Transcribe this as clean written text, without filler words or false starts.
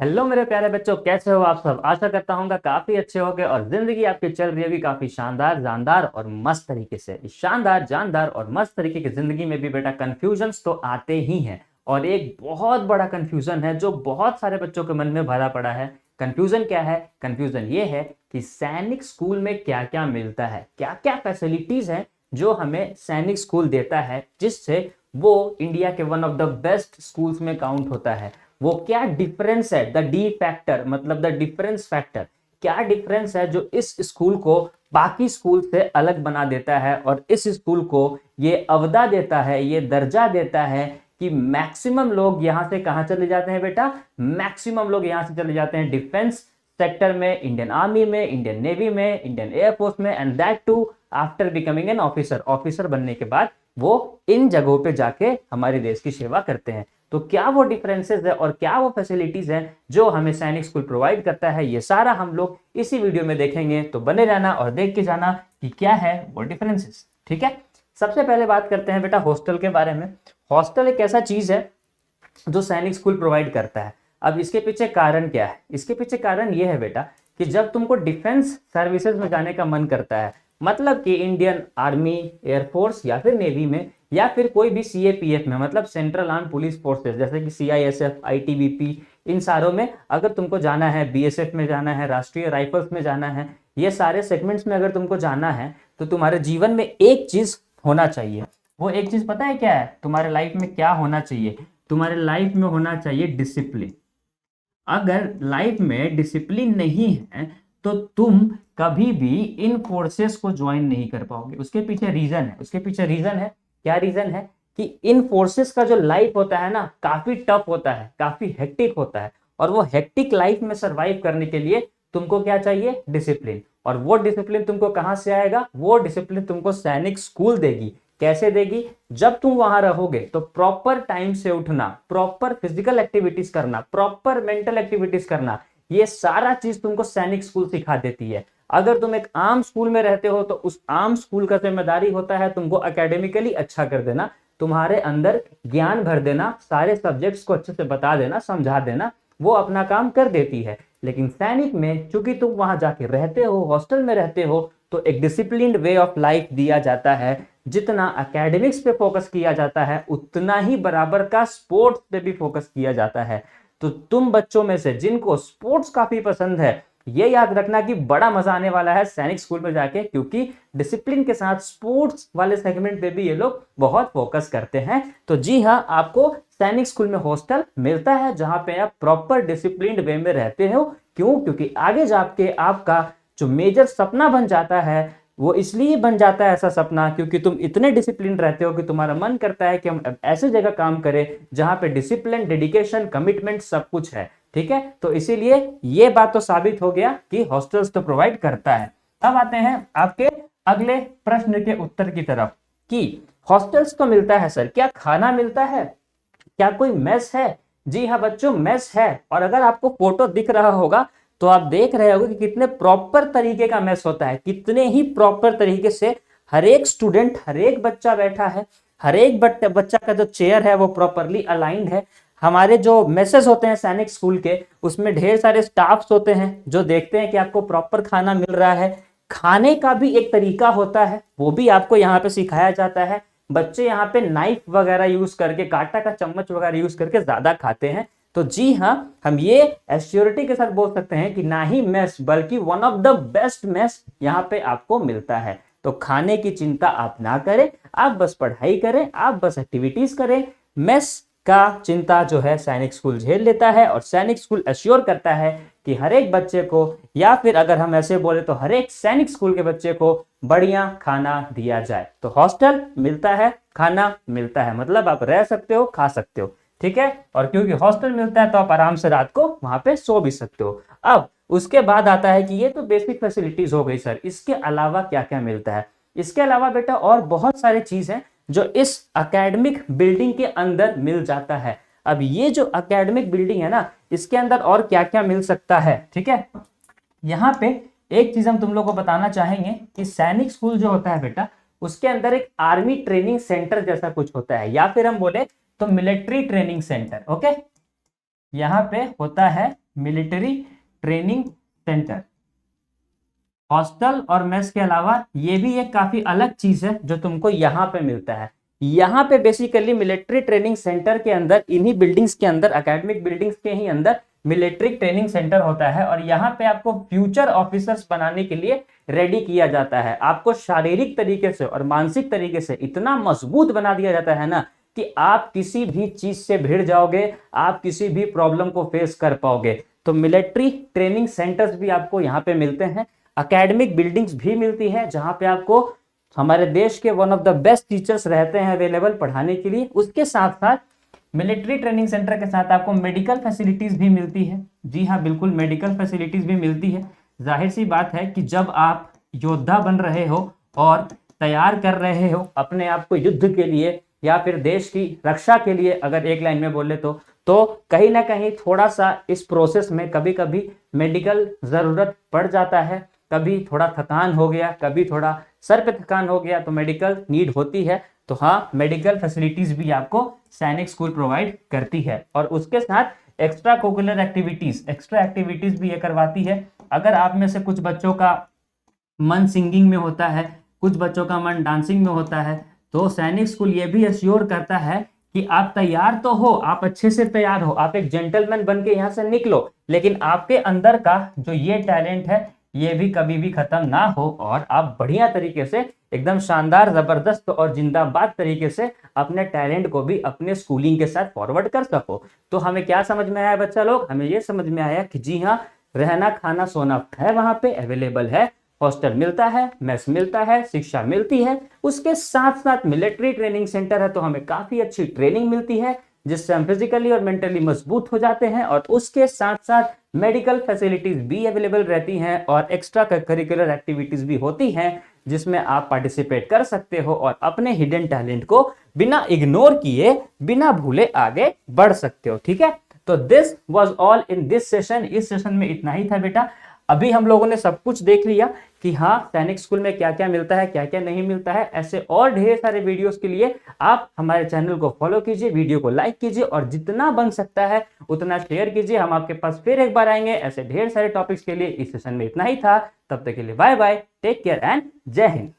Hello मेरे प्यारे बच्चों, कैसे हो आप सब। आशा करता हूँ काफी अच्छे होंगे और जिंदगी आपकी चल रही होगी काफी शानदार जानदार और मस्त तरीके से। इस शानदार जानदार और मस्त तरीके की जिंदगी में भी बेटा कंफ्यूजन्स तो आते ही हैं। और एक बहुत बड़ा कंफ्यूजन है जो बहुत सारे बच्चों के मन में भरा पड़ा है। कंफ्यूजन क्या है? कंफ्यूजन ये है कि सैनिक स्कूल में क्या क्या मिलता है, क्या क्या फैसिलिटीज हैं जो हमें सैनिक स्कूल देता है, जिससे वो इंडिया के one of the best schools में काउंट होता है। वो क्या डिफरेंस है, द डी फैक्टर मतलब द डिफरेंस फैक्टर, क्या डिफरेंस है जो इस स्कूल को बाकी स्कूल से अलग बना देता है और इस स्कूल को ये अवदा देता है, ये दर्जा देता है कि मैक्सिमम लोग यहां से कहां चले जाते हैं बेटा? मैक्सिमम लोग यहां से चले जाते हैं डिफेंस सेक्टर में, इंडियन आर्मी में, इंडियन नेवी में, इंडियन एयरफोर्स में, and that too after becoming an officer. Officer बनने के बाद वो इन जगहों पे जाके हमारे देश की सेवा करते हैं। तो क्या वो डिफरेंसेस है और क्या वो फैसिलिटीज हैं जो हमें सैनिक स्कूल प्रोवाइड करता है, ये सारा हम लोग इसी वीडियो में देखेंगे। तो बने रहना और देख के जाना कि क्या है वो डिफरेंसेस। ठीक है, सबसे पहले बात करते हैं बेटा हॉस्टल के बारे में। हॉस्टल एक ऐसा चीज है जो सैनिक स्कूल प्रोवाइड करता है। अब इसके पीछे कारण क्या है? इसके पीछे कारण ये है बेटा कि जब तुमको डिफेंस सर्विसेज में जाने का मन करता है, मतलब कि इंडियन आर्मी, एयरफोर्स या फिर नेवी में, या फिर कोई भी सीएपीएफ में, मतलब सेंट्रल आर्म पुलिस फोर्सेस, जैसे कि सीआईएसएफ, आईटीबीपी, इन सारों में अगर तुमको जाना है, बीएसएफ में जाना है, राष्ट्रीय राइफल्स में जाना है, ये सारे सेगमेंट्स में अगर तुमको जाना है, तो तुम्हारे जीवन में एक चीज होना चाहिए। वो एक चीज पता है क्या है? तुम्हारे लाइफ में क्या होना चाहिए? तुम्हारे लाइफ में होना चाहिए डिसिप्लिन। अगर लाइफ में डिसिप्लिन नहीं है तो तुम कभी भी इन फोर्सेस को ज्वाइन नहीं कर पाओगे। उसके पीछे रीजन है, उसके पीछे रीजन है। क्या रीजन है? कि इन फोर्सेस का जो लाइफ होता है ना, काफी टफ होता है, काफी हेक्टिक होता है। और वो हेक्टिक लाइफ में सरवाइव करने के लिए तुमको क्या चाहिए? डिसिप्लिन। और वो डिसिप्लिन तुमको कहां से आएगा? वो डिसिप्लिन तुमको सैनिक स्कूल देगी। कैसे देगी? जब तुम वहां रहोगे तो प्रॉपर टाइम से उठना, प्रॉपर फिजिकल एक्टिविटीज करना, प्रॉपर मेंटल एक्टिविटीज करना, ये सारा चीज तुमको सैनिक स्कूल सिखा देती है। अगर तुम एक आम स्कूल में रहते हो तो उस आम स्कूल का जिम्मेदारी होता है तुमको एकेडमिकली अच्छा कर देना, तुम्हारे अंदर ज्ञान भर देना, सारे सब्जेक्ट्स को अच्छे से बता देना, समझा देना, वो अपना काम कर देती है। लेकिन सैनिक में चूंकि तुम वहां जाके रहते हो, हॉस्टल में रहते हो, तो एक डिसिप्लिन्ड वे ऑफ लाइफ दिया जाता है। जितना एकेडमिक्स पे फोकस किया जाता है उतना ही बराबर का स्पोर्ट्स पे भी फोकस किया जाता है। तो तुम बच्चों में से जिनको स्पोर्ट्स काफी पसंद है, ये याद रखना कि बड़ा मजा आने वाला है सैनिक स्कूल में जाके, क्योंकि डिसिप्लिन के साथ स्पोर्ट्स वाले सेगमेंट पे भी ये लोग बहुत फोकस करते हैं। तो जी हाँ, आपको सैनिक स्कूल में हॉस्टल मिलता है जहां पे आप प्रॉपर डिसिप्लिन्ड वे में रहते हो। क्यों? क्योंकि आगे जाके आपका जो मेजर सपना बन जाता है, वो इसलिए बन जाता है ऐसा सपना क्योंकि तुम इतने डिसिप्लिन रहते हो कि तुम्हारा मन करता है कि हम ऐसे जगह काम करें जहां पे डिसिप्लिन, डेडिकेशन, कमिटमेंट सब कुछ है। ठीक है, तो इसीलिए ये बात तो साबित हो गया कि हॉस्टल्स तो प्रोवाइड करता है। अब आते हैं आपके अगले प्रश्न के उत्तर की तरफ कि हॉस्टल्स तो मिलता है सर, क्या खाना मिलता है? क्या कोई मेस है? जी हाँ बच्चों, मेस है। और अगर आपको फोटो दिख रहा होगा तो आप देख रहे होगे कि कितने प्रॉपर तरीके का मेस होता है, कितने ही प्रॉपर तरीके से हर एक स्टूडेंट, हर एक बच्चा बैठा है, हर एक बच्चा का जो चेयर है वो प्रॉपरली अलाइंड है। हमारे जो मेसेज होते हैं सैनिक स्कूल के, उसमें ढेर सारे स्टाफ्स होते हैं जो देखते हैं कि आपको प्रॉपर खाना मिल रहा है। खाने का भी एक तरीका होता है, वो भी आपको यहाँ पे सिखाया जाता है। बच्चे यहाँ पे नाइफ वगैरह यूज करके, कांटा का चम्मच वगैरह यूज करके ज्यादा खाते हैं। तो जी हाँ, हम ये एश्योरिटी के साथ बोल सकते हैं कि ना ही मेस बल्कि one of the best mess यहाँ पे आपको मिलता है। तो खाने की चिंता आप ना करें, आप बस पढ़ाई करें, आप बस एक्टिविटीज करें। मेस का चिंता जो है सैनिक स्कूल झेल लेता है, और सैनिक स्कूल एश्योर करता है कि हर एक बच्चे को, या फिर अगर हम ऐसे बोले तो हर एक सैनिक स्कूल के बच्चे को बढ़िया खाना दिया जाए। तो हॉस्टल मिलता है, खाना मिलता है, मतलब आप रह सकते हो, खा सकते हो। ठीक है, और क्योंकि हॉस्टल मिलता है तो आप आराम से रात को वहां पे सो भी सकते हो। अब उसके बाद आता है कि ये तो बेसिक फैसिलिटीज हो गई सर, इसके अलावा क्या क्या मिलता है? इसके अलावा बेटा और बहुत सारी चीज हैं जो इस एकेडमिक बिल्डिंग के अंदर मिल जाता है। अब ये जो एकेडमिक बिल्डिंग है ना, इसके अंदर और क्या क्या मिल सकता है? ठीक है, यहाँ पे एक चीज हम तुम लोग को बताना चाहेंगे कि सैनिक स्कूल जो होता है बेटा, उसके अंदर एक आर्मी ट्रेनिंग सेंटर जैसा कुछ होता है, या फिर हम बोले तो मिलिट्री ट्रेनिंग सेंटर। ओके, यहाँ पे होता है मिलिट्री ट्रेनिंग सेंटर। हॉस्टल और मेस के अलावा ये भी एक काफी अलग चीज है जो तुमको यहाँ पे मिलता है। यहाँ पे बेसिकली मिलिट्री ट्रेनिंग सेंटर के अंदर, इन्हीं बिल्डिंग्स के अंदर, एकेडमिक बिल्डिंग्स के ही अंदर मिलिट्री ट्रेनिंग सेंटर होता है और यहाँ पे आपको फ्यूचर ऑफिसर्स बनाने के लिए रेडी किया जाता है। आपको शारीरिक तरीके से और मानसिक तरीके से इतना मजबूत बना दिया जाता है ना कि आप किसी भी चीज से भिड़ जाओगे, आप किसी भी प्रॉब्लम को फेस कर पाओगे। तो मिलिट्री ट्रेनिंग सेंटर्स भी आपको यहाँ पे मिलते हैं। एकेडमिक बिल्डिंग्स भी मिलती है जहां पे आपको हमारे देश के one of the best teachers रहते हैं अवेलेबल पढ़ाने के लिए। उसके साथ साथ मिलिट्री ट्रेनिंग सेंटर के साथ आपको मेडिकल फैसिलिटीज भी मिलती है। जी हाँ, बिल्कुल मेडिकल फैसिलिटीज भी मिलती है। जाहिर सी बात है कि जब आप योद्धा बन रहे हो और तैयार कर रहे हो अपने आप को युद्ध के लिए या फिर देश की रक्षा के लिए, अगर एक लाइन में बोले तो कहीं ना कहीं थोड़ा सा इस प्रोसेस में कभी कभी मेडिकल जरूरत पड़ जाता है। कभी थोड़ा थकान हो गया, कभी थोड़ा सर पे थकान हो गया तो मेडिकल नीड होती है। तो हाँ, मेडिकल फैसिलिटीज भी आपको सैनिक स्कूल प्रोवाइड करती है। और उसके साथ एक्स्ट्रा कोकुलर एक्टिविटीज, एक्स्ट्रा एक्टिविटीज भी ये करवाती है। अगर आप में से कुछ बच्चों का मन सिंगिंग में होता है, कुछ बच्चों का मन डांसिंग में होता है, तो सैनिक स्कूल ये भी एश्योर करता है कि आप तैयार तो हो, आप अच्छे से तैयार हो, आप एक जेंटलमैन बन के यहाँ से निकलो, लेकिन आपके अंदर का जो ये टैलेंट है ये भी कभी भी खत्म ना हो और आप बढ़िया तरीके से एकदम शानदार, जबरदस्त और जिंदाबाद तरीके से अपने टैलेंट को भी अपने स्कूलिंग के साथ फॉरवर्ड कर सको। तो हमें क्या समझ में आया बच्चा लोग? हमें ये समझ में आया कि जी हाँ, रहना खाना सोना है वहां पे अवेलेबल है, हॉस्टल मिलता है, मेस मिलता है, शिक्षा मिलती है, उसके साथ साथ मिलिट्री ट्रेनिंग सेंटर है तो हमें काफी अच्छी ट्रेनिंग मिलती है जिससे हम फिजिकली और मेंटली मजबूत हो जाते हैं। और उसके साथ साथ मेडिकल फैसिलिटीज भी अवेलेबल रहती हैं और एक्स्ट्रा करिकुलर एक्टिविटीज भी होती हैं जिसमें आप पार्टिसिपेट कर सकते हो और अपने हिडन टैलेंट को बिना इग्नोर किए, बिना भूले आगे बढ़ सकते हो। ठीक है, तो this was all in this session. इस सेशन में इतना ही था बेटा। अभी हम लोगों ने सब कुछ देख लिया कि हाँ, सैनिक स्कूल में क्या क्या मिलता है, क्या क्या नहीं मिलता है। ऐसे और ढेर सारे वीडियोस के लिए आप हमारे चैनल को फॉलो कीजिए, वीडियो को लाइक कीजिए और जितना बन सकता है उतना शेयर कीजिए। हम आपके पास फिर एक बार आएंगे ऐसे ढेर सारे टॉपिक्स के लिए। इस सेशन में इतना ही था, तब तक के लिए bye bye, take care and जय हिंद।